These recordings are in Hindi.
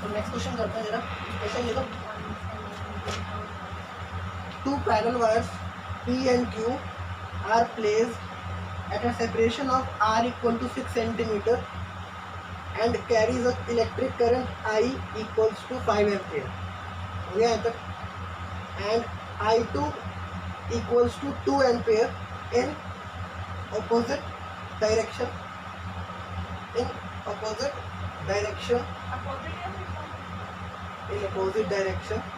तो नेक्स्ट क्वेश्चन करते हैं जरा। क्वेश्चन ये तो two parallel wires P and Q are placed at a separation of R equal to 6 centimeter and carries a electric current I equals to 5 ampere. हो गया यहाँ तक। and I2 equals to 2 ampere in opposite direction. In opposite direction. In opposite direction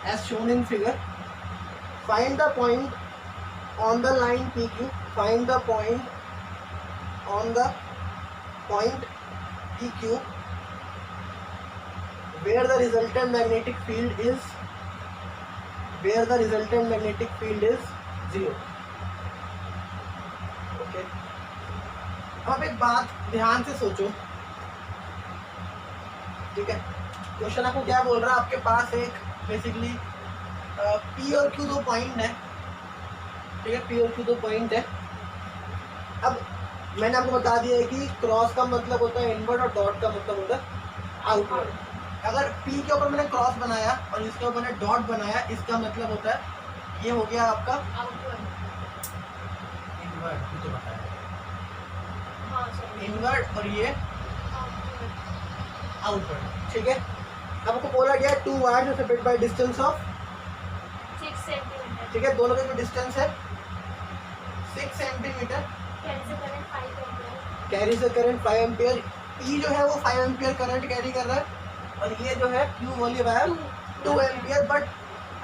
as shown in figure. Find the point on the line PQ. Find the point on the point PQ where the resultant magnetic field is 0. Okay. अब एक बात ध्यान से सोचो, ठीक है। क्वेश्चन आपको क्या बोल रहा है, आपके पास एक बेसिकली P और Q दो पॉइंट है, ठीक है। P और Q दो पॉइंट है। अब मैंने आपको बता दिया है कि क्रॉस का मतलब होता है इनवर्ड और डॉट का मतलब होता है आउटवर्ड। अगर P के ऊपर मैंने क्रॉस बनाया और इसके ऊपर मैंने डॉट बनाया, इसका मतलब होता है ये हो गया आपका इनवर्ड, तो बताया इनवर्ड और ये आउटवर्ड, ठीक है। अब आपको बोला गया two wires are separated by distance of 6 centimetre, ठीक है। दोनों का जो डिस्टेंस है 6 centimetre. Carries the current 5 ampere. P जो है वो 5 एम्पियर करंट कैरी कर रहा है और ये जो है Q वाली वायर 2 एम्पियर। बट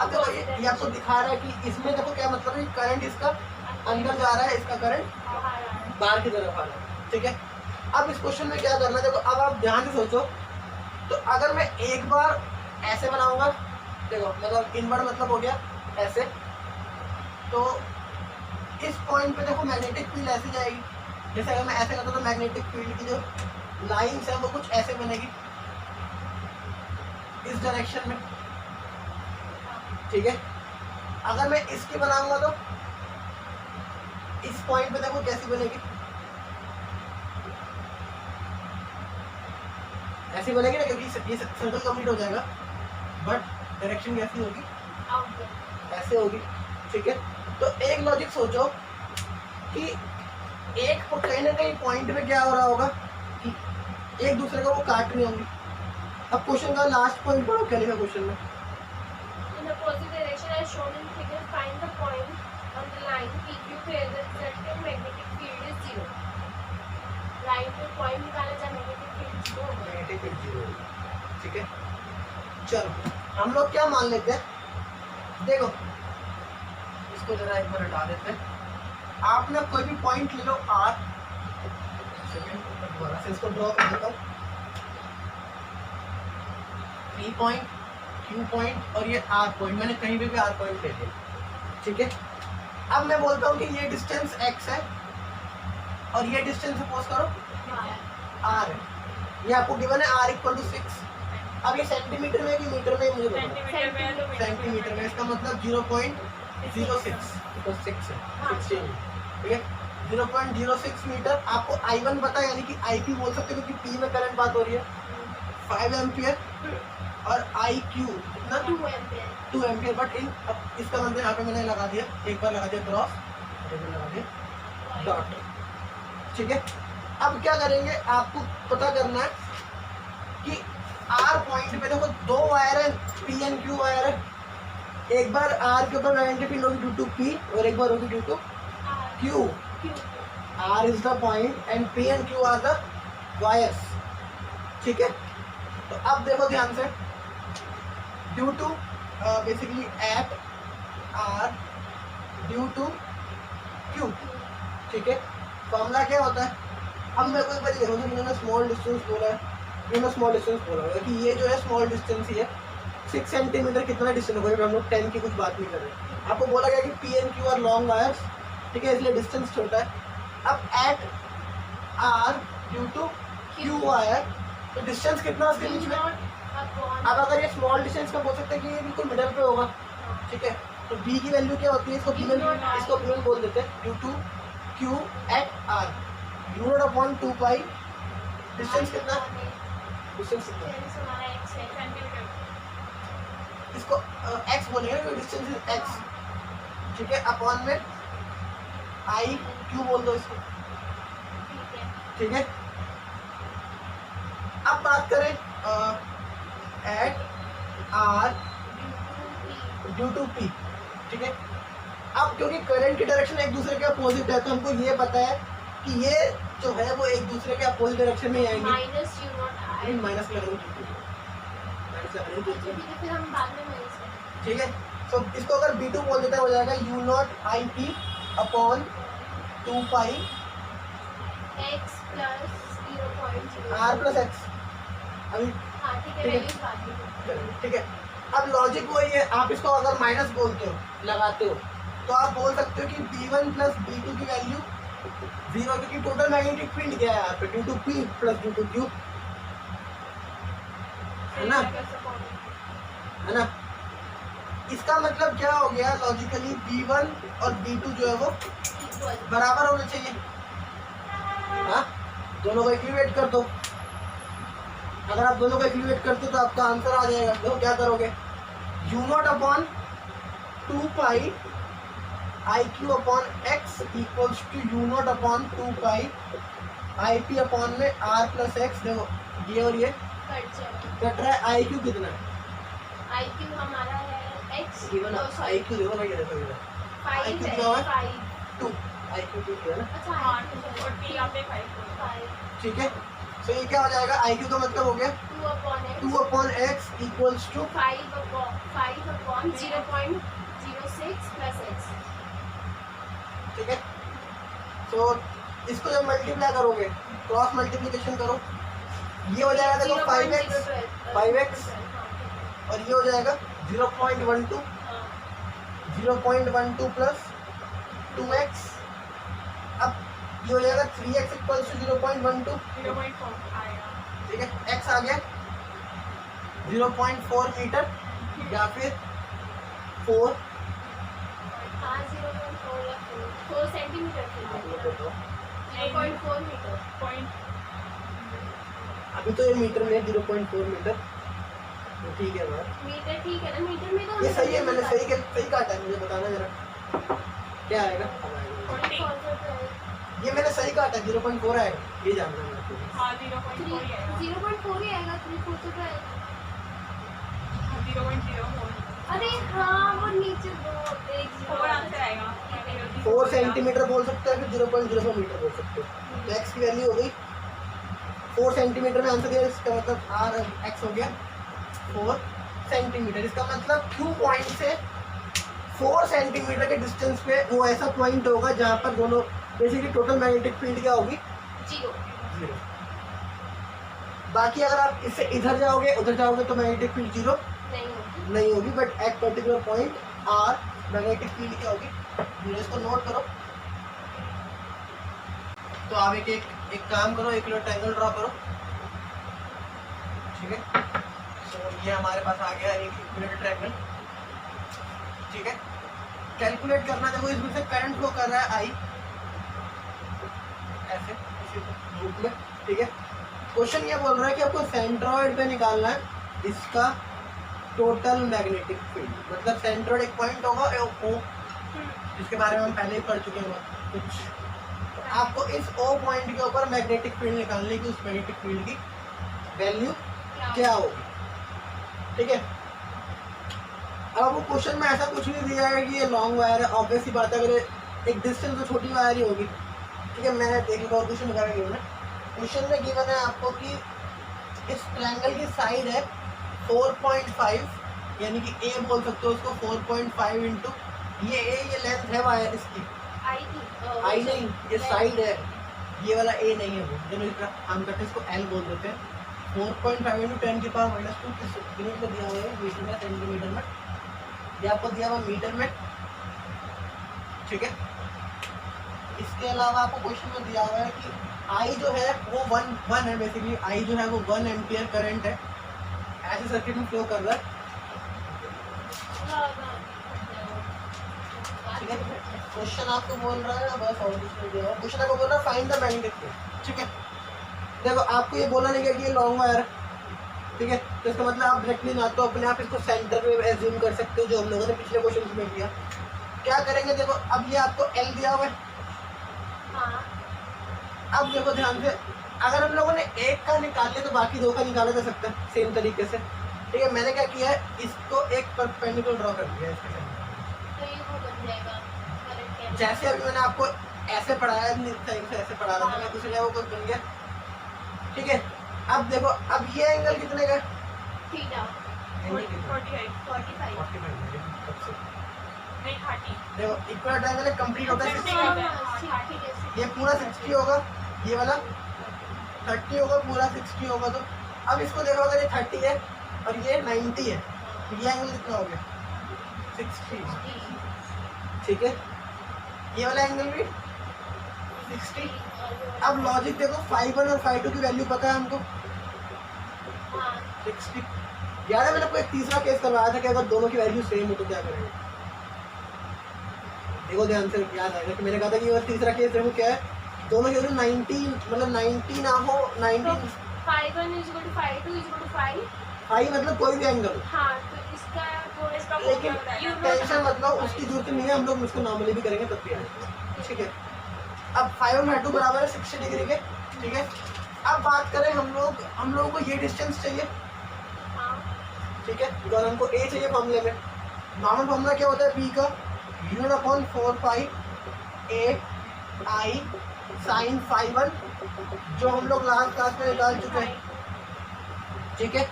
अब देखो ये आपको दिखा रहा है कि इसमें देखो क्या मतलब है, करंट इसका अंदर जा रहा है, इसका करंट बाहर की तरफ आ रहा है, ठीक है। अब इस क्वेश्चन में क्या करना है, देखो अब आप ध्यान से सोचो। तो अगर मैं एक बार ऐसे बनाऊंगा, देखो मतलब इनवर्ड मतलब हो गया ऐसे, तो इस पॉइंट पे देखो मैग्नेटिक फील्ड ऐसे जाएगी। जैसे अगर मैं ऐसे करता तो मैग्नेटिक फील्ड की जो लाइंस है वो कुछ ऐसे बनेगी इस डायरेक्शन में, ठीक है। अगर मैं इसकी बनाऊंगा तो इस पॉइंट पे देखो कैसी बनेगी, ऐसी बनेगी ना, क्योंकि ये सर्कल कंप्लीट हो जाएगा। बट डायरेक्शन कैसी होगी, ऐसे होगी, ठीक है। तो एक लॉजिक सोचो कि एक कहीं ना कहीं पॉइंट पे क्या हो रहा होगा कि एक दूसरे को वो काट रही होंगी। अब क्वेश्चन का लास्ट पॉइंट पढ़ो, क्या लिखा क्वेश्चन में। In opposite direction as shown in figure, find the point on the line PQ where the resultant magnetic field is 0. Line पे पॉइंट निकाला जाए, मैग्नेटिक फील्ड 0 होगा। मैग्नेटिक फील्ड 0 होगी, ठीक है। चलो हम लोग क्या मान लेते हैं, देखो इसको जरा एक बार हटा देते हैं। आपने कोई भी पॉइंट ले लो R, दोबारा से इसको ड्रॉ कर देता हूँ। P पॉइंट, Q पॉइंट और ये R पॉइंट, मैंने कहीं पे भी R पॉइंट ले लिया, ठीक है। अब मैं बोलता हूँ कि ये डिस्टेंस x है और ये डिस्टेंस सपोज करो R है। ये आपको गिवन है R इक्वल टू 6। अब ये सेंटीमीटर में कि मीटर में, मुझे बताओ। सेंटीमीटर में, इसका मतलब 0.06 तो 6 है, 16, ठीक है। 0.06 मीटर। आपको I1 पता है, यानी कि IP बोल सकते हो क्योंकि P में करंट बात हो रही है, 5 एम्पियर और IQ कितना 2 एम्पियर। बट इन अब इसका मतलब यहाँ पे मैंने लगा दिया, एक बार लगा दिया क्रॉस, एक बार लगा दिया डॉट, ठीक है। अब क्या करेंगे, आपको पता करना है कि R पॉइंट पे देखो दो वायर है, P and Q वायर है। एक बार R के ऊपर मैग्नेटिक फील्ड होगी ड्यू टू P और एक बार होगी due to Q। R is the point and P and Q are the wires, ठीक है। तो अब देखो ध्यान से, due to basically at R due to Q, ठीक है। फॉर्मूला क्या होता है, अब मेरे को एक बार देखो, इन्होंने स्मॉल डिस्टेंस बोला है, इन्होंने स्मॉल डिस्टेंस बोला है कि ये जो है स्मॉल डिस्टेंस ही है। 6 सेंटीमीटर कितना डिस्टेंस होगा, हम लोग 10 की कुछ बात नहीं कर रहे। आपको बोला गया कि P and Q are long wires, ठीक है, इसलिए डिस्टेंस छोटा है। अब at R due to Q wire, तो डिस्टेंस कितना उसके बीच में। अब अगर ये स्मॉल डिस्टेंस का बोल सकते हैं कि ये बिल्कुल मिडल पे होगा, ठीक है। तो B की वैल्यू क्या होती है, इसको P बोल देते हैं, due to Q at R, 0.2 pi distance कितना, डिस्टेंस कितना, डिस्टेंस हमारा x है सेंटीमीटर। इसको x बोलेंगे क्योंकि डिस्टेंस इज x, ठीक है, अपॉन में आई क्यू बोल दो इसको, ठीक है। ठीक है। अब बात करें at R due to P, ठीक है। अब क्योंकि करंट की डायरेक्शन एक दूसरे के अपोजिट है तो हमको ये पता है कि ये जो है वो एक दूसरे के अपोजिट डायरेक्शन में ही आएंगे। Minus you naught I, minus लग रही है, माइनस लग रही अच्छा है, ठीक है, फिर हम बाद में माइनस करेंगे। ठीक है। तो इसको अगर b2 बोल देते हैं हो जाएगा you naught I P upon 2 pi x plus 0.0 R plus x. अभी हाँ ठीक है, ठीक है। वैल्यूज बाद में। ठीक है, अब लॉजिक वही है, आप इसको अगर माइनस बोलते हो लगाते हो तो आप बोल सकते हो कि b1 प्लस b2 की वैल्यू 0, क्योंकि टोटल मैग्नेटिक फील्ड क्या है यहाँ पे due to p plus due to q, है ना, है ना। इसका मतलब क्या हो गया लॉजिकली, b1 और b2 जो है वो इक्वल, बराबर होना चाहिए, हाँ, दोनों को इक्विवेट कर दो। अगर आप दोनों को इक्विवेट करते हो तो आपका आंसर आ जाएगा। देखो क्या करोगे, mu naught upon 2 pi I Q upon x equals to you naught upon 2 pi I P upon में आर प्लस एक्स। देखो ये और ये कट जाएगा। कट रहा है, आई क्यू कितना है, IQ हमारा है x गिवन आई क्यू देखो ना, ये देखो इधर 5 IQ है, क्या है? 5। 2 आई क्यू 2 है ना, अच्छा हाँ, IQ और T आपने 5 बोला। 5 ठीक है। तो ये क्या हो जाएगा, आई क्यू का मतलब हो गया 2 upon x 2 upon x equals to 5 upon 0.06 plus x। ठीक है। तो इसको जब मल्टीप्लाई करोगे, क्रॉस मल्टीप्लिकेशन करो, ये हो जाएगा देखो 5x 5x और ये हो जाएगा 0.12 0.12 प्लस 2x। अब ये हो जाएगा 3x इक्वल्स टू 0.12, 0.4 आएगा। ठीक है, x आ गया 0.4 मीटर या फिर 4 हाँ 0.4 या 4 सेंटीमीटर के लिए 0.4 मीटर। पॉइंट अभी तो ये मीटर में 0.4 मीटर, तो ठीक है बात, मीटर ठीक है ना, मीटर में तो ये सही है, मैंने सही काटा है, मुझे बताना जरा क्या आएगा। अब आएगा, ये मैंने सही काटा, 0.4 आएगा, ये जानना है आपको। हाँ 0.4 ही आएगा। 0.4 ही आएगा, 3/4 तो है। 0.04 अरे हाँ वो नीचे दो एक 4 आंसर आएगा। 4 सेंटीमीटर बोल सकते हो, फिर 0.04 मीटर बोल सकते हो। तो x की वैल्यू हो गई 4 सेंटीमीटर में आंसर दिया, इसका मतलब आर एक्स हो गया 4 सेंटीमीटर। इसका मतलब Q पॉइंट से 4 सेंटीमीटर के डिस्टेंस पे वो ऐसा पॉइंट होगा जहाँ पर दोनों बेसिकली टोटल मैग्नेटिक फील्ड क्या होगी, 0। 0। बाकी अगर आप इससे इधर जाओगे उधर जाओगे तो मैग्नेटिक फील्ड 0 नहीं होगी। नहीं होगी, but at particular point R magnetic field क्या होगी 0। इसको नोट करो। तो आप एक काम करो, एक रेक्टेंगल ड्रॉ करो, ठीक है। तो ये हमारे पास आ गया एक इक्विलेटरल ट्रायंगल, ठीक है। कैलकुलेट करना, देखो इसमें से करंट फ्लो कर रहा है आई, ऐसे इसी रूप में, ठीक है। क्वेश्चन ये बोल रहा है कि आपको सेंट्रॉइड पे निकालना है इसका टोटल मैग्नेटिक फील्ड, मतलब सेंट्रॉइड एक पॉइंट होगा O, जिसके बारे में हम पहले ही पढ़ चुके हैं कुछ। तो आपको इस O पॉइंट के ऊपर मैग्नेटिक फील्ड निकालने की, उस मैग्नेटिक फील्ड की वैल्यू क्या होगी, ठीक है। अब वो क्वेश्चन में ऐसा कुछ नहीं दिया है कि ये लॉन्ग वायर है, ऑब्वियस ही बात है, अगर एक डिस्टेंस तो छोटी वायर ही होगी, ठीक है। मैंने देखिए और क्वेश्चन वगैरह गिवन है, क्वेश्चन में गिवन है आपको कि इस ट्रायंगल की साइड है 4.5, यानी कि ए बोल सकते हो उसको 4.5 इंटू ये ए, ये लेंथ है वायर इसकी, आई नहीं, ये साइड है, ये वाला ए नहीं है वो, दोनों की तरफ हम करते हैं, इसको एल बोल देते हैं। 4.5 इंटू 10 की पावर -2 किस यूनिट में दिया हुआ है, मीटर में, सेंटीमीटर में, ये आपको दिया हुआ मीटर में, ठीक है। इसके अलावा आपको क्वेश्चन में दिया हुआ है कि आई जो है वो 1 है, बेसिकली आई जो है वो 1 एम्पियर करंट है, ऐसे सर्किट में फ्लो कर रहा है, ठीक है। क्वेश्चन आपको बोल रहा है, बस और कुछ नहीं दिया हुआ, क्वेश्चन आपको बोल रहा है फाइंड द मैग्नेटिक फील्ड, ठीक है। देखो आपको ये बोला नहीं गया कि ये लॉन्ग वायर है, ठीक है, तो इसका मतलब आप डायरेक्टली ना तो अपने आप इसको सेंटर में एज्यूम कर सकते हो, जो हम लोगों ने पिछले क्वेश्चन में किया। क्या करेंगे, देखो अब ये आपको एल दिया हुआ है, हाँ अब देखो ध्यान से, अगर हम लोगों ने एक का निकाल लिया तो बाकी दो का निकाला जा सकता है सेम तरीके से, ठीक है। मैंने क्या किया है, इसको एक परपेंडिकुलर ड्रॉ कर दिया है इसके साथ। तो ये वो बन जाएगा correct है। जैसे अभी मैंने आपको ऐसे पढ़ाया, ऐसे पढ़ा रहा था मैं, दूसरी जगह वो कुछ बन गया, ठीक है। अब देखो, अब ये एंगल कितने का है? थीटा 48 45 नहीं 30 देखो इक्वल एंगल है, कंप्लीट होता है 60। हाँ, ठीक है। ये पूरा 60 होगा, ये वाला 30 होगा, पूरा 60 होगा। तो अब इसको देखो, अगर ये 30 है और ये 90 है, तो ये एंगल कितना हो गया? 60, ठीक है। ये वाला एंगल भी 60। अब लॉजिक देखो, φ1 और φ2 की वैल्यू पता है हमको, हाँ 60। याद है मैंने आपको एक तीसरा केस करवाया था कि अगर दोनों की वैल्यू सेम हो तो क्या करेंगे? देखो ध्यान से, याद आएगा कि मैंने कहा था कि ये तीसरा केस देखो क्या है, दोनों की वैल्यू 90 मतलब 90 ना हो, 90 5 1 is equal to 5 2 is equal to 5 phi मतलब कोई भी एंगल, हाँ तो इसका वो इसका लेकिन you टेंशन मतलब उसकी जरूरत नहीं है, हम लोग इसको नॉर्मली भी करेंगे तब भी आएगा, ठीक है। अब 5 और 2 बराबर है 60 डिग्री के, ठीक है। अब बात करें हम लोगों को ये डिस्टेंस चाहिए, हाँ ठीक है, और हमको ए चाहिए फॉर्मूले में। नॉर्मल फॉर्मूला क्या होता है, बी का u/4 pi a i sin φ1, जो हम लोग लास्ट क्लास में निकाल चुके हैं, ठीक है।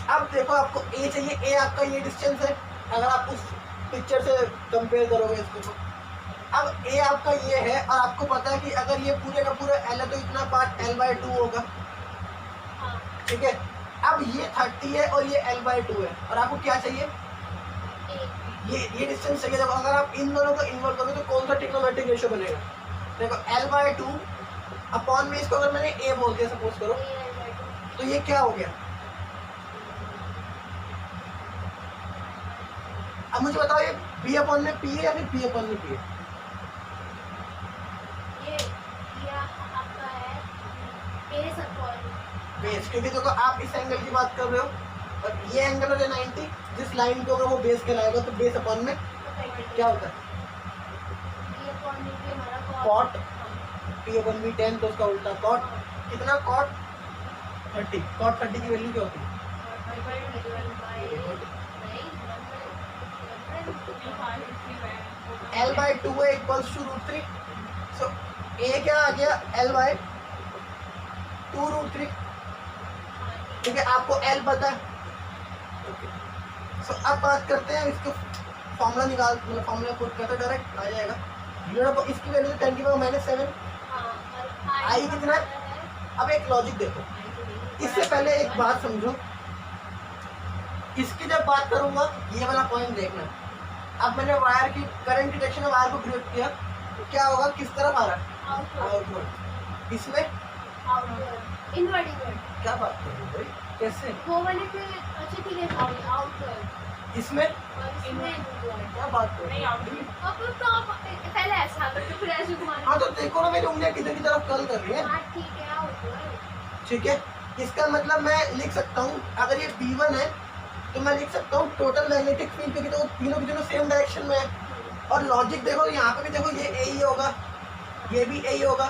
अब देखो आपको ए चाहिए, ए आपका ये डिस्टेंस है, अगर आप उस पिक्चर से कंपेयर करोगे इसको तो। अब ए आपका ये है, और आपको पता है कि अगर ये पूरे का पूरा एल है तो इतना पार्ट l/2 होगा, हाँ ठीक है। अब ये 30 है और ये l/2 है, और आपको क्या चाहिए, ये डिस्टेंस चाहिए। देखो अगर आप इन दोनों को इन्वर्ट करोगे तो कौन सा ट्रिग्नोमेट्रिक रेशियो बनेगा, देखो l/2 अपॉन में इसको अगर मैंने a बोल दिया सपोज करो, तो ये क्या हो गया? अब मुझे बताओ, ये b अपॉन में p है या फिर p अपॉन में p है? ये आपका है बेस अपॉन बेस, क्योंकि देखो आप इस एंगल की बात कर रहे हो, और ये एंगल हो गया 90, जिस लाइन को अगर वो बेस कहलाएगा तो बेस अपॉन में क्या होता है? ये अपॉन में भी हमारा Cot p अपॉन v 10, तो उसका उल्टा cot, कितना cot 30, cot 30 की वैल्यू क्या होती है? l/2 है इक्वल्स टू √3, सो a क्या आ गया, l/2 √3, ठीक है। आपको l पता है, सो अब बात करते हैं इसको फॉर्मूला निकाल, मतलब फॉर्मूला पुट करते डायरेक्ट आ जाएगा। इसकी वैल्यू 10⁻⁷ आई कितना है? अब एक लॉजिक देखो, इससे पहले एक बात समझो, इसकी जब बात करूंगा ये वाला पॉइंट देखना। अब मैंने वायर की करंट की डायरेक्शन में वायर को ग्रिप किया तो क्या होगा, किस तरफ आ रहा है, आउटवर्ड। इसमें इनवर्ड क्या बात कर रहे हो भाई, कैसे? वो वाले पे अच्छा ठीक है आउटवर्ड इसमें और इसमें इनवर्ड। क्या बात कर रहे नहीं हो? आउट अब तो आप पहले ऐसा करते फिर ऐसे घुमाना। हाँ तो देखो ना, मेरी उंगलियां किधर की तरफ कर्ल कर रही है, हाँ ठीक है आउटवर्ड। ठीक है। इसका मतलब मैं लिख सकता हूँ, अगर ये B1 है तो मैं लिख सकता हूँ टोटल मैग्नेटिक फील्ड, क्योंकि तो तीनों की तीनों सेम डायरेक्शन में है। और लॉजिक देखो, यहाँ पे भी देखो ये A ही होगा, ये भी A ही होगा,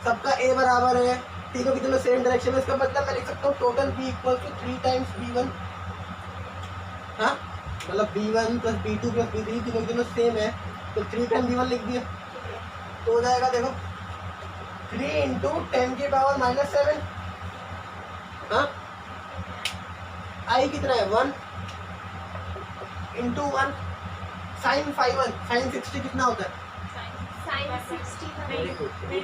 सबका A बराबर है, तीनों की तीनों सेम डायरेक्शन में। इसका मतलब मैं लिख सकता हूँ total B equal to 3 times B1, हाँ मतलब B1 plus B2 plus B3 तीनों की तीनों सेम है, तो 3 टाइम B1 लिख दिया तो हो जाएगा, देखो 3 × 10⁻⁷, हाँ आई कितना है 1 × 1 sin φ1 sin 60 कितना होता है? साइन 60 का नहीं, Very good. नहीं,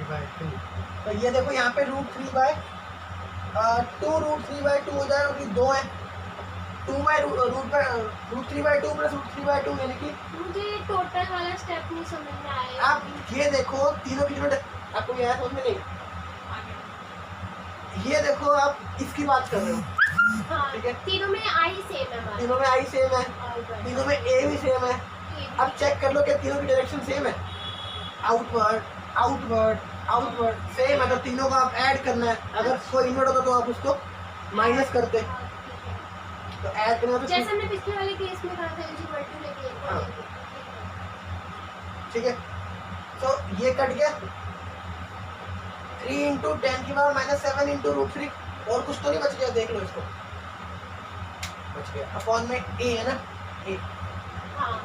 √3/2 तो ये देखो यहाँ पे √3/2 √3/2 हो जाएगा, क्योंकि 2 है, 2/√3/2 प्लस √3/2 यानी कि मुझे टोटल वाला स्टेप नहीं समझ में आया। आप ये देखो तीनों की तीनों, आपको ये समझ में नहीं, ये देखो आप इसकी बात कर रहे हो, हाँ ठीक है। तीनों में आई सेम है हमारा। तीनों में आई सेम है, Outward। तीनों में ए भी सेम है। अब चेक कर लो कि तीनों की डायरेक्शन सेम है, आउटवर्ड। Outward same. अगर तीनों को आप ऐड करना है, अगर कोई इनवर्ट होता तो आप उसको माइनस करते, हाँ, ठीक है। तो ऐड करना तो जैसे हमने पिछले वाले केस में कहा था इक्वल लेके हाँ। ठीक है। तो ये कट गया 3 इंटू 10 की पावर माइनस 7 इंटू रूट 3। और कुछ तो नहीं बच गया, देख लो इसको, बच गया अपॉन में ए है ना, ए हाँ,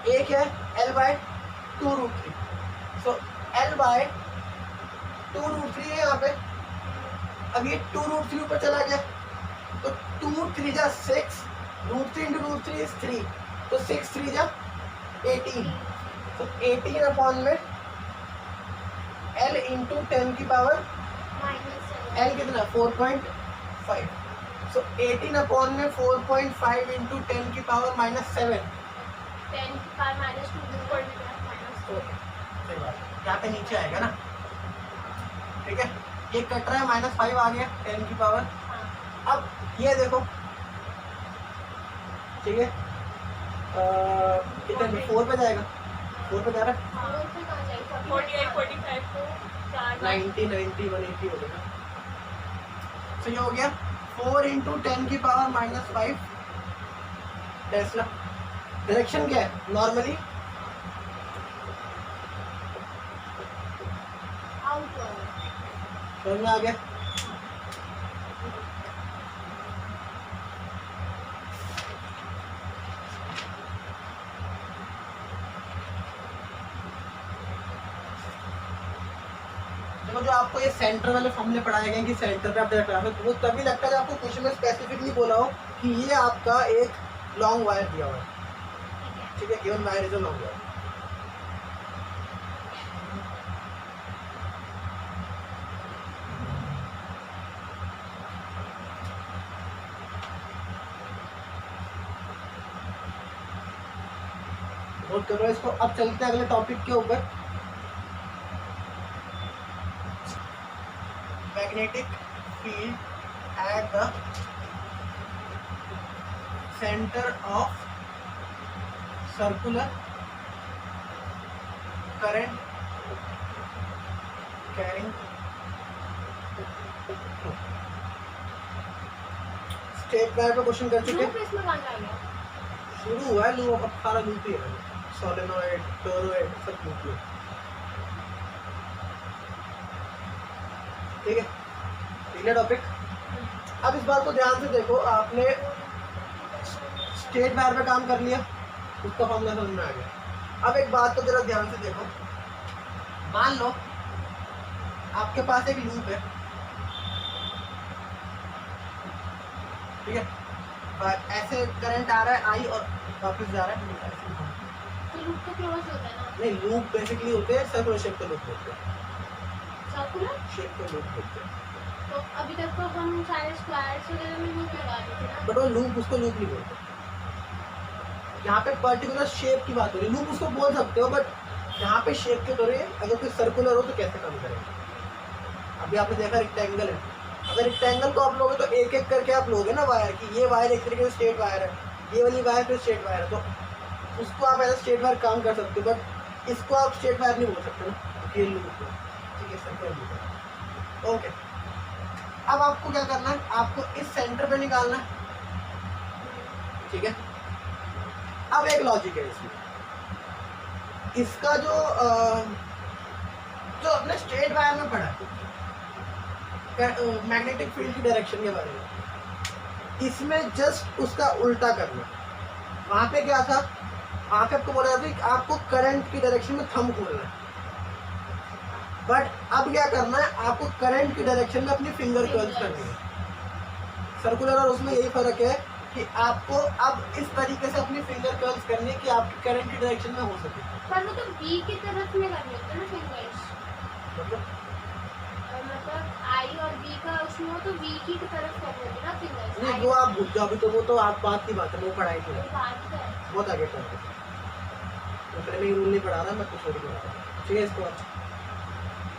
ए क्या है, l बाय 2 रूट 3। सो l बाय 2 रूट 3 है यहाँ पे। अब ये 2 रूट 3 ऊपर चला गया, तो 2 3 जा 6, रूट 3 इंटू रूट 3 इज 3, तो 6 3 जा 18। तो 18 अपॉन में l इंटू 10 की पावर -7 l कितना 4.5। सो 18 अपॉन में 4.5 इंटू 10 की पावर माइनस 7। 10 की पावर -2 सही बात है, यहाँ पे नीचे आएगा ना। ठीक है, ये कट रहा है, -5 आ गया 10 की पावर। हाँ, अब ये देखो, ठीक है, कितने 4 पे जाएगा, 4 पे जा रहा है, और फिर कहाँ जाएगी 48 45 को 4 90 90 180 हो गया। तो ये हो गया 4 इंटू 10 की पावर -5 टेस्ला। डायरेक्शन क्या है नॉर्मली, आउटवर्ड। समझ में आ गया। देखो जो आपको ये सेंटर वाले फॉर्मूले पढ़ाए गए कि सेंटर पे आप डायरेक्ट रखो, तो वो तभी लगता है जब आपको क्वेश्चन में स्पेसिफिकली बोला हो कि ये आपका एक लॉन्ग वायर दिया हुआ है। ठीक है, given wire is a long wire. Note करो इसको। अब चलते हैं अगले टॉपिक के ऊपर, magnetic field at the centre of circular current carrying state wire पे क्वेश्चन कर चुके। लूप इसमें कहाँ जाएगा? शुरू हुआ है लूप, अब सारा लूप ही है, सोलेनॉइड टोरॉइड सब लूप है। ठीक है, अगला टॉपिक। अब इस बात को ध्यान से देखो, आपने स्टेट वायर पे काम कर लिया, उसका फॉर्मूला समझ में आ गया। अब एक बात को जरा ध्यान से देखो, मान लो आपके पास एक लूप है, ठीक है, और ऐसे करंट आ रहा है आई और वापस जा रहा है, तो लूप तो क्लोज होता है ना, नहीं लूप बेसिकली होते हैं सर्कुलर शेप के लूप होते हैं, सर्कुलर। शेप के लूप होते हैं, तो अभी तक तो हम सारे स्क्वायर्स वगैरह में लूप लगा देते ना। बट वो लूप, उसको लूप नहीं बोलते। यहाँ पे पर्टिकुलर शेप की बात हो रही है, लूप उसको बोल सकते हो, बट यहाँ पे शेप के दौरे अगर कोई सर्कुलर हो तो कैसे काम करेंगे। अभी आपने देखा रेक्टेंगल है, अगर रेक्टेंगल को आप लोगे तो एक एक करके आप लोगे ना वायर की, ये वायर एक तरीके से स्ट्रेट वायर है, ये वाली वायर फिर स्ट्रेट वायर है, तो उसको आप ऐसा स्ट्रेट वायर काम कर सकते हो, बट इसको आप स्ट्रेट वायर नहीं बोल सकते ना, ये लूप है, ठीक है, सर्कुलर लूप है। ओके, अब आपको क्या करना है, आपको इस सेंटर पे निकालना है, ठीक है। अब एक लॉजिक है इसमें, इसका जो अपने स्ट्रेट वायर में पढ़ा है मैग्नेटिक फील्ड की डायरेक्शन के बारे में, इसमें जस्ट उसका उल्टा करना। वहाँ पे क्या था, वहाँ पे आपको बोला जाता है कि आपको करंट की डायरेक्शन में थंब खोलना है, बट अब क्या करना है, आपको करंट की डायरेक्शन में अपनी फिंगर कर्ल्स करनी है। सर्कुलर और उसमें यही फर्क है कि आपको अब इस तरीके से अपनी फिंगर कर्ल्स करनी है कि आपकी करंट की डायरेक्शन में हो सके। पर वो तो बी की तरफ में करने होते हैं ना फिंगर्स, मतलब आई और बी का उसमें हो तो बी की तरफ करने होते हैं ना फिंगर्स। नहीं, वो आप भूल जाओ, अभी तो वो तो आप बात की बात है, वो पढ़ाई की है, बात है बहुत आगे पढ़ते हैं, तो मैं रूल नहीं पढ़ा रहा, मैं कुछ और पढ़ा रहा हूँ। ठीक है, इसको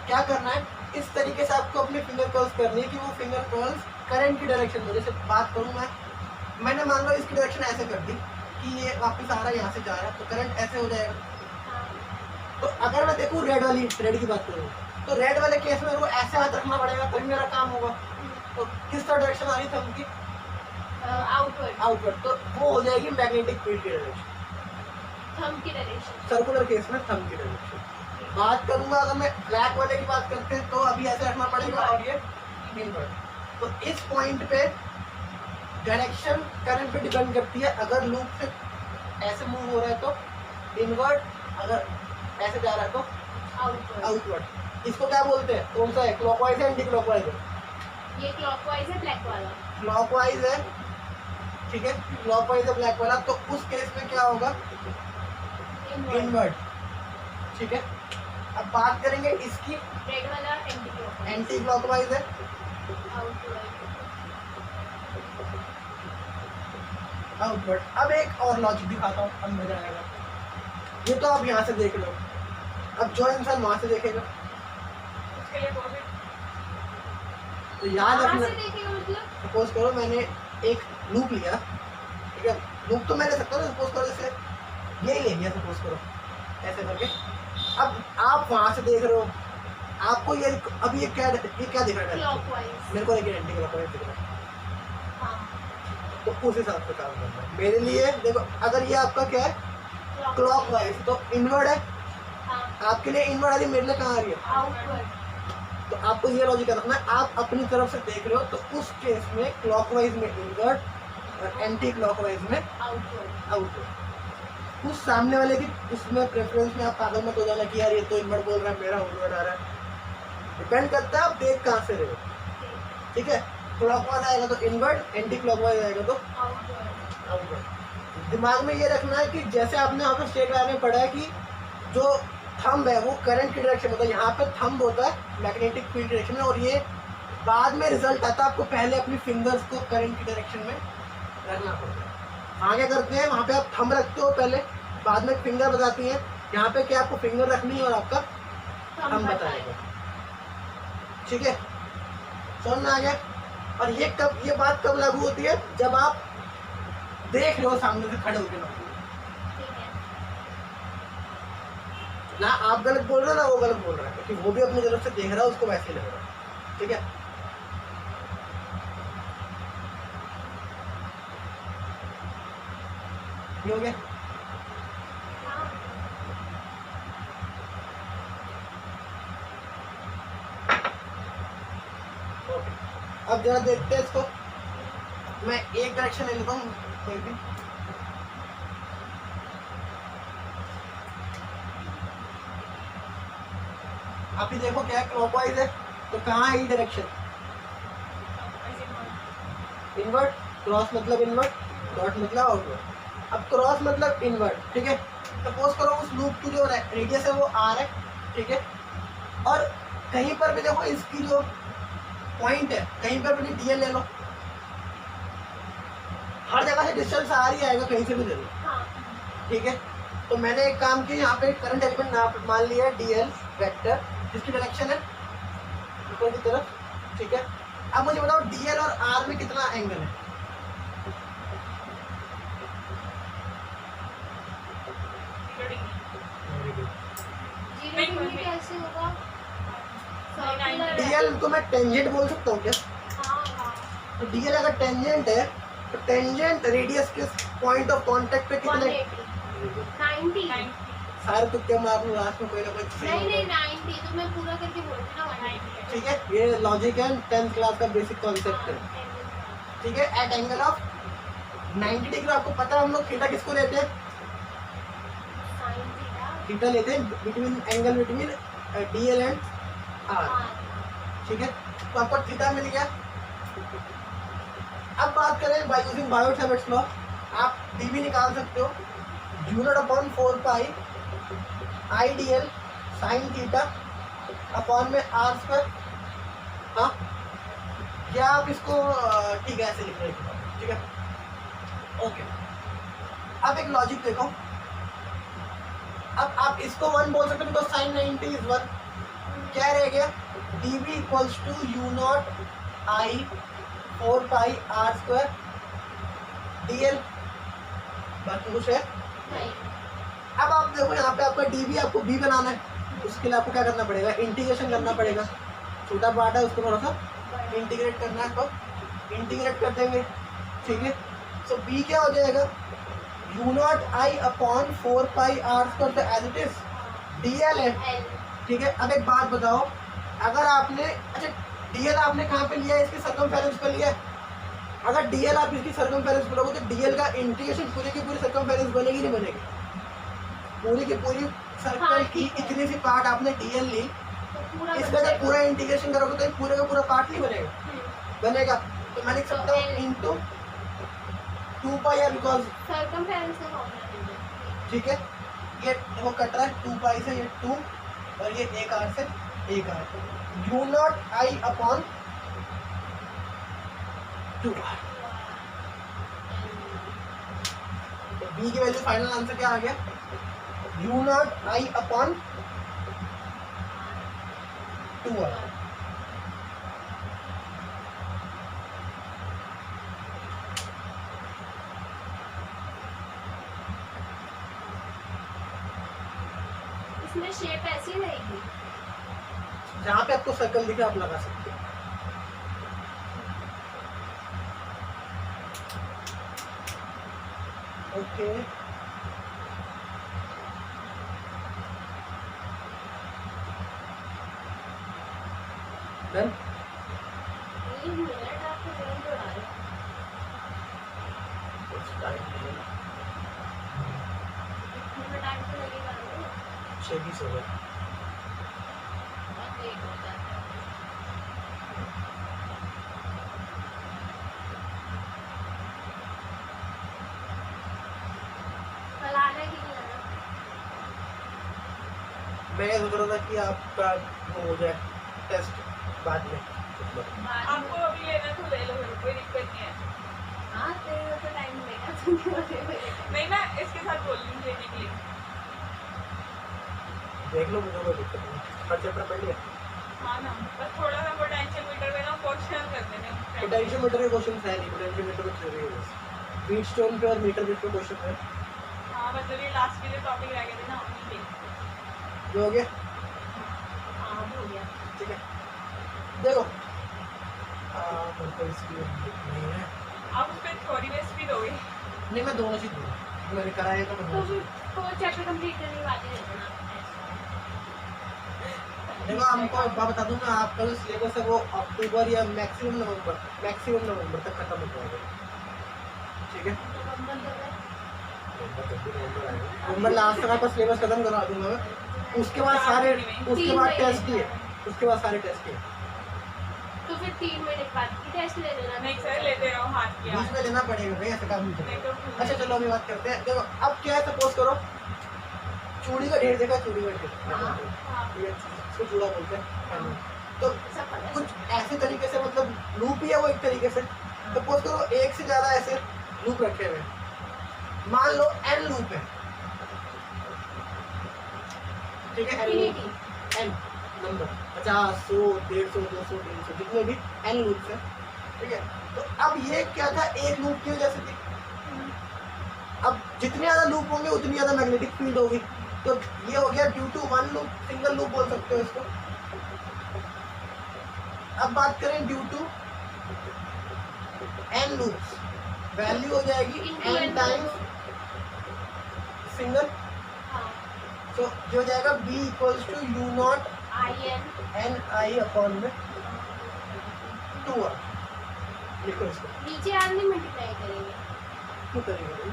क्या करना है, इस तरीके से आपको अपनी फिंगर कर्ल्स करनी है कि वो फिंगर कर्ल्स करंट की डायरेक्शन में। जैसे बात करूँ मैंने मान लो इसकी डायरेक्शन ऐसे कर दी कि ये वापस आ रहा है, यहाँ से जा रहा है, तो करंट ऐसे हो जाएगा। तो अगर मैं देखूँ रेड की बात करूँ तो रेड वाले केस में मेरे को ऐसे हाथ रखना पड़ेगा तभी मेरा काम होगा। तो किस तरह डायरेक्शन आ रही थंब की? आउटवर्ड। तो वो हो जाएगी मैग्नेटिक फील्ड की डायरेक्शन, थंब की डायरेक्शन। सर्कुलर केस में थंब की डायरेक्शन। बात करूंगा अगर मैं ब्लैक वाले की बात करते हैं तो अभी ऐसे रखना पड़ेगा और ये इनवर्ड। तो इस पॉइंट पे डायरेक्शन करंट पे डिपेंड करती है। अगर लूप से ऐसे मूव हो रहा है तो इनवर्ड, अगर ऐसे जा रहा है तो आउटवर्ड। इसको क्या बोलते हैं? कौन सा है, क्लॉकवाइज है एंटी क्लॉकवाइज है? ये क्लॉकवाइज है ब्लैक वाला। क्लॉकवाइज है, ठीक है, क्लॉकवाइज है ब्लैक वाला। तो उस केस में क्या होगा? इनवर्ड, ठीक है। अब बात करेंगे इसकी, रेड वाला एंटी क्लॉकवाइज है, आउटवर्ड। अब एक और लॉजिक दिखाता हूँ, अब मजा आएगा। ये तो आप यहाँ से देख लो, अब जो इंसान वहां से देखेगा उसके लिए वो भी तो याद कहाँ रखना। से देखेगा मतलब? सपोज करो मैंने एक लूप लिया, ठीक है, लूप तो मैं ले सकता हूँ, सपोज करो जैसे ये ले लिया, सपोज करो ऐसे करके। अब आप वहां से देख रहे हो, आपको ये अभी ये क्या दिख रहा है? क्लॉकवाइज। मेरे को एक एंटी क्लॉकवाइज दिख रहा है, हाँ, तो उस हिसाब से काम करना है मेरे लिए। देखो अगर ये आपका क्या है क्लॉकवाइज तो इनवर्ड है, हाँ, आपके लिए इनवर्ड आ रही है, मेरे लिए कहाँ आ रही है? आउटवर्ड। तो आपको ये लॉजिक रखना है, आप अपनी तरफ से देख रहे हो तो उस केस में क्लॉकवाइज में इनवर्ड और एंटी क्लॉकवाइज में आउटवर्ड। उस सामने वाले की उसमें प्रेफरेंस में आप पागल मत हो जाना कि यार ये तो इनवर्ड बोल रहा है, मेरा आउटवर्ड आ रहा है। डिपेंड करता है आप देख कहाँ से रहे हो, ठीक है। क्लॉकवाइज आएगा तो इनवर्ड, एंटी क्लॉकवाइज आएगा तो आउटवर्ड। दिमाग में ये रखना है कि जैसे आपने यहाँ पे स्टेट लाइन में पढ़ा है कि जो थंब है वो करंट की डायरेक्शन होता है, यहाँ पे थंब होता है मैग्नेटिक फील्ड डायरेक्शन में, और ये बाद में रिजल्ट आता है। आपको पहले अपनी फिंगर्स को करंट की डायरेक्शन में रखना पड़ता है। वहाँ क्या करते हैं, वहाँ पे आप थंब रखते हो पहले, बाद में फिंगर बताती है। यहाँ पे क्या आपको फिंगर रखनी है और आपका थंब बताएगा, ठीक है। समझ में आ गया? और ये बात कब लागू होती है? जब आप देख रहे हो सामने से खड़े होकर ना आप गलत बोल रहे हो ना वो गलत बोल रहा है, क्योंकि वो भी अपनी तरफ से देख रहा है, उसको वैसे ही लग रहा है, ठीक है। ये हो गया। अब जरा देखते हैं इसको, मैं एक डायरेक्शन ले लेता हूँ कोई भी। अभी देखो क्या है, क्लॉकवाइज है तो कहाँ है ये डायरेक्शन? इनवर्ट। क्रॉस मतलब इनवर्ट, डॉट मतलब आउटवर्ड। अब क्रॉस मतलब इनवर्ट, ठीक है। सपोज करो उस लूप की जो रेडियस है वो आर है, ठीक है। और कहीं पर भी देखो इसकी जो पॉइंट है, कहीं पर भी डीएल ले लो, हर जगह से डिस्टेंस आ रही आएगा, कहीं से भी ले लो, ठीक है। तो मैंने एक काम किया, यहाँ पे करंट एलिमेंट मान लिया है डीएल वेक्टर, जिसकी डायरेक्शन है ऊपर की तरफ, ठीक है। अब मुझे बताओ डीएल और आर में कितना एंगल है? कैसे होगा? डीएल को मैं टेंजेंट बोल सकता हूँ क्या? तो डीएल अगर टेंजेंट है तो टेंजेंट रेडियस के पॉइंट ऑफ कांटेक्ट पे कितने? 90। सारे तुक्के मार लो, लास्ट में कोई ना कोई नहीं 90 तो मैं पूरा करके बोलती ना 190, ठीक है। ये लॉजिक है, 10th क्लास का बेसिक कॉन्सेप्ट है, ठीक है। एट एंगल ऑफ 90 डिग्री, आपको पता है हम लोग थीटा किसको लेते हैं? थीटा लेते हैं between angle between DL and R, ठीक है। तो आपको थीटा मिल गया। अब बात करें बाय यूजिंग बायो-सैवर्ट्स लॉ, आप डी भी निकाल सकते हो, u0/4 pi I D L sine theta upon में आर स्क्वायर। हाँ, क्या आप इसको ठीक है ऐसे लिख रहे हो, ठीक है, ओके। अब एक लॉजिक देखो, अब आप इसको 1 बोल सकते हो बिकॉज साइन 90 इज 1। क्या रह गया? D B equals to u0 I 4 pi R square D L. बाकी कुछ है? अब आप देखो यहाँ पे आपका डी भी आपको बी बनाना है, उसके लिए आपको क्या करना पड़ेगा, इंटीग्रेशन करना पड़ेगा। छोटा पार्ट है उसको थोड़ा सा इंटीग्रेट करना है, तो इंटीग्रेट कर देंगे, ठीक है। सो बी क्या हो जाएगा, you naught I upon 4 pi R square as it is D L है, L ठीक है। अब एक बात बताओ, अगर आपने अच्छा डी एल आपने कहाँ पे लिया है, इसकी सर्कमफेरेंस पे लिया है। अगर डी एल आप इसकी सर्कमफेरेंस पे लोगे तो डी एल का इंटीग्रेशन पूरी की पूरी सर्कमफेरेंस बनेगी नहीं बनेगी, पूरी की पूरी सर्कल की इतनी सी पार्ट आपने डी एल ली, तो पूरा इसका जब पूरा इंटीग्रेशन करोगे तो ये पूरे का पूरा पार्ट नहीं बनेगा, बनेगा। तो मैं लिख सकता हूँ into 2 pi R, because circumference का फॉर्मूला दे दो। ठीक है, ये वो कट रहा है 2 पाई से, ये 2 और ये एक आर से एक R, u naught I upon 2 R. तो बी की वैल्यू फाइनल आंसर क्या आ गया, u naught I upon 2 R. इसमें शेप ऐसी रहेगी। जहाँ पे आपको सर्कल दिखे आप लगा सकते हो। Okay done. ये मिनट आपको जरूर जोड़ा है। इतने टाइम तो लगेगा ना। 26 हो गया। बहुत लेट हो जाता है। कल आना है कि नहीं आना? मैं ये सोच रहा था कि आपका वो हो जाए टेस्ट बाद में। बाद में। आपको अभी लेना तो ले लो, कोई दिक्कत नहीं है। हाँ तेरे को टाइम मिलेगा तुम क्यों दे रहे हो? नहीं मैं इसके साथ बोल रही हूँ लेने के लिए। देख लो, मुझे कोई दिक्कत नहीं, हर चैप्टर पढ़ लिया। हाँ ना, बस थोड़ा सा पोटेंशियल मीटर में ना क्वेश्चन कर देने। पोटेंशियोमीटर के क्वेश्चन है नहीं, पोटेंशियोमीटर में थ्योरी है बस। बीट स्टोन पे और मीटर बीट पे क्वेश्चन है। हाँ मतलब ये लास्ट के जो टॉपिक रह गए थे ना उन्हीं के। जो हो गया, हाँ हो गया। ठीक है। देखो मेरे को इसकी नहीं है, आप उस पर थ्योरी बेस भी दोगे। नहीं मैं दोनों चीज दूंगा, मैंने कराया तो मैं तो दोनों फिर चीज। तो चैप्टर कंप्लीट करने के बाद ही दे देना। देखो हमको एक बात बता दूं मैं, आपका जो सिलेबस है वो अक्टूबर या मैक्सिमम नवंबर तक खत्म हो जाएगा, ठीक है। नवंबर तक है। नवंबर लास्ट तक आपका सिलेबस खत्म करा दूंगा मैं। उसके बाद सारे, उसके बाद टेस्ट ही है, उसके बाद सारे टेस्ट ही है। तो फिर 3 महीने बाद की टेस्ट ले लेना। नहीं सर लेते रहो हाथ की बीच में लेना पड़ेगा भाई, ऐसा काम नहीं नहीं चलेगा। तो अच्छा चलो अभी बात करते हैं। देखो अब क्या है, सपोज करो चूड़ी का ढेर देखा, चूड़ी का ढेर, हाँ। ठीक है, इसको चूड़ा बोलते हैं। तो सब पता है। कुछ ऐसे तरीके से, मतलब लूप ही है वो एक तरीके से। सपोज करो एक से ज्यादा ऐसे लूप रखे हुए हैं, मान लो n लूप है, ठीक है। Infinity। n नंबर 50, 100, 150, 200, 300 जितने भी n लूप्स हैं, ठीक है। तो अब ये क्या था, एक लूप की वजह से थी। अब जितने ज्यादा लूप होंगे उतनी ज्यादा मैग्नेटिक फील्ड होगी। तो ये हो गया due to one loop, single loop बोल सकते हो इसको। अब बात करें due to n loops, value हो जाएगी n टाइम्स सिंगल। हाँ। तो जो हो जाएगा b equals to you naught IN n i upon में 2r। लिखो इसको, नीचे आर नहीं मल्टीप्लाई करेंगे क्यों करेंगे भाई,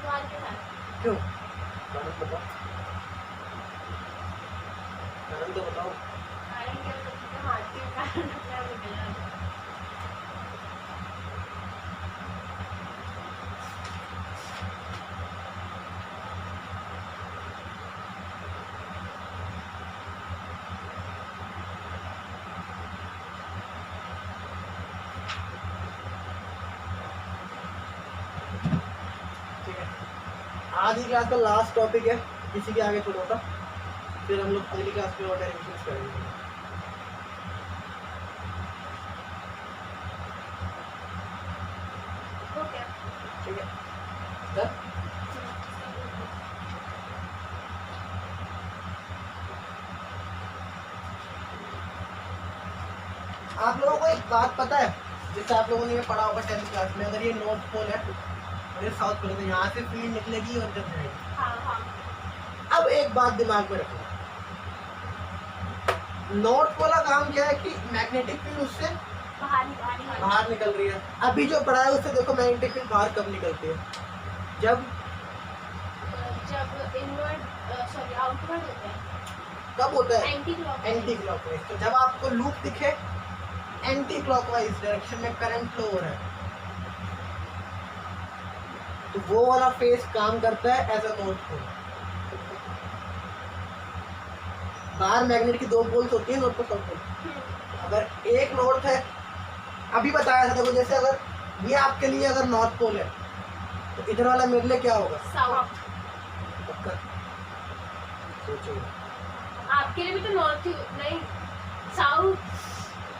तो आर के साथ। क्यों कारण बताओ, कारण तो बताओ। कारण क्या मतलब हाथ के कारण अपना निकला। ठीक है, आज की क्लास का लास्ट टॉपिक है, इसी के आगे थोड़ा सा, फिर हम लोग अगली क्लास में और डेरिवेशंस करेंगे। तो क्या ठीक है डन। आप लोगों को एक बात पता है, जैसे आप लोगों ने ये पढ़ा होगा 10th क्लास में, अगर ये नॉर्थ पोल है और ये साउथ पोल है तो यहाँ से फील्ड निकलेगी और इधर जाएगी। हाँ हाँ अब एक बात दिमाग में रखो, नॉर्थ पोल का काम क्या है कि मैग्नेटिक फील्ड उससे बाहर निकल रही है। अभी जो पढ़ा है उससे देखो मैग्नेटिक फील्ड बाहर कब निकलती है, जब इनवर्ड सॉरी आउटवर्ड होता है, कब होता है एंटी एंटी क्लॉकवाइज। तो जब आपको लूप दिखे एंटी क्लॉकवाइज डायरेक्शन में करंट फ्लो हो रहा है तो वो वाला फेज काम करता है एज अ नॉर्थ पोल। बाहर मैग्नेट की दो पोल्स होती है, नॉर्थ पोल साउथ पोल। अगर एक नॉर्थ है, अभी बताया था देखो, जैसे अगर ये आपके लिए अगर नॉर्थ पोल है तो इधर वाला मेरे लिए क्या होगा, साउथ। पक्का सोचो। आपके लिए भी तो नॉर्थ नहीं साउथ,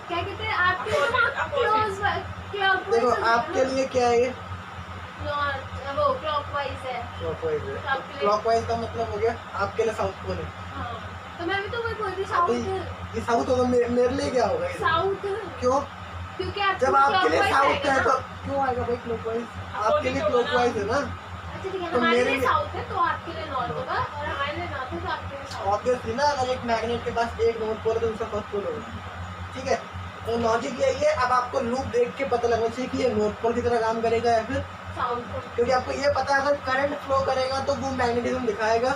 क्या कहते हैं आपके लिए देखो क्लॉकवाइज आपके लिए क्या है, ये नॉर्थ वो क्लॉकवाइज है। क्लॉकवाइज है। आपके लिए- क्लॉकवाइज का मतलब हो गया आपके लिए साउथ पोल है। हाँ तो मैं भी तो वही बोल रही तो साउथ ये साउथ होगा, मेरे लिए क्या होगा ये? साउथ, क्यों? क्योंकि आप जब आपके लिए clockwise साउथ आएगा है तो ना। क्यों आएगा भाई क्लॉकवाइज? आपके लिए Opposite होगा क्लॉकवाइज है ना। अच्छा ठीक है, तो हमारे मेरे लिए लिए- साउथ है तो आपके लिए नॉर्थ होगा, और हमारे लिए नॉर्थ है तो आपके लिए साउथ। ऑब्वियसली ना, अगर एक मैग्नेट के पास एक नॉर्थ पोल है तो दूसरा साउथ पोल होगा, ठीक है। तो लॉजिक यही है, अब आपको लूप देख के पता लगना चाहिए कि ये नॉर्थ पोल की तरह काम करेगा या फिर, साउथ क्योंकि आपको ये पता है अगर करंट फ्लो करेगा तो वो मैग्नेटिज्म दिखाएगा,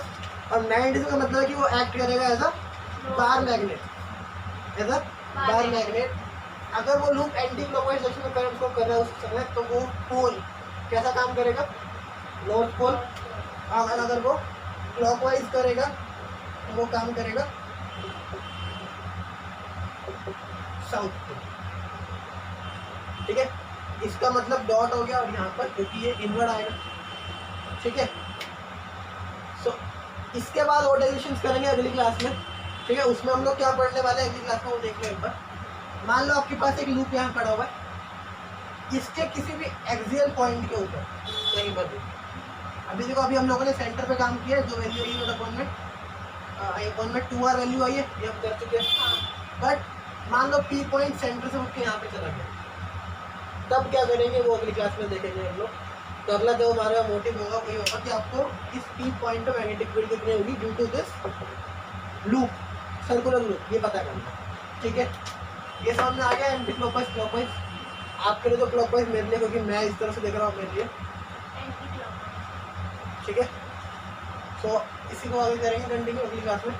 और मैग्नेटिज्म का मतलब है कि वो एक्ट करेगा as a bar magnet, as a bar magnet. अगर वो लूप एंटी क्लॉकवाइज डायरेक्शन में करंट फ्लो कर रहा है उस समय तो वो पोल कैसा काम करेगा, नॉर्थ पोल। और अगर वो क्लॉकवाइज करेगा तो वो काम करेगा साउथ पोल, ठीक है। इसका मतलब डॉट हो गया और यहाँ पर क्योंकि ये इनवर्ड आएगा, ठीक है। सो इसके बाद और डेरिवेशंस करेंगे अगली क्लास में, ठीक है। उसमें हम लोग क्या पढ़ने वाले हैं अगली क्लास में वो देख लो एक बार। मान लो आपके पास एक लूप यहाँ पड़ा हुआ है, इसके किसी भी एक्सियल पॉइंट के ऊपर कहीं पर भी, अभी देखो अभी हम लोगों ने सेंटर पे काम किया है, जो वैल्यू आई है अपन में 2r वैल्यू आई है, ये हम कर चुके हैं। बट मान लो P पॉइंट सेंटर से उठ के यहाँ पे चला गया, तब क्या करेंगे वो अगली क्लास में देखेंगे हम लोग। तो अगला जो हमारा मोटिव होगा वही होगा कि आपको इस P पॉइंट पे मैग्नेटिक फील्ड कितनी होगी due to this loop, circular loop, ये पता करना, ठीक है। ये सामने आ गया एंटी क्लॉकवाइज क्लॉकवाइज, आपके लिए तो क्लॉकवाइज मेरे लिए, क्योंकि मैं इस तरह से देख रहा हूँ मेरे लिए, एंटी क्लॉकवाइज। ठीक है। सो इसी को आगे करेंगे कंटिन्यू अगली क्लास में।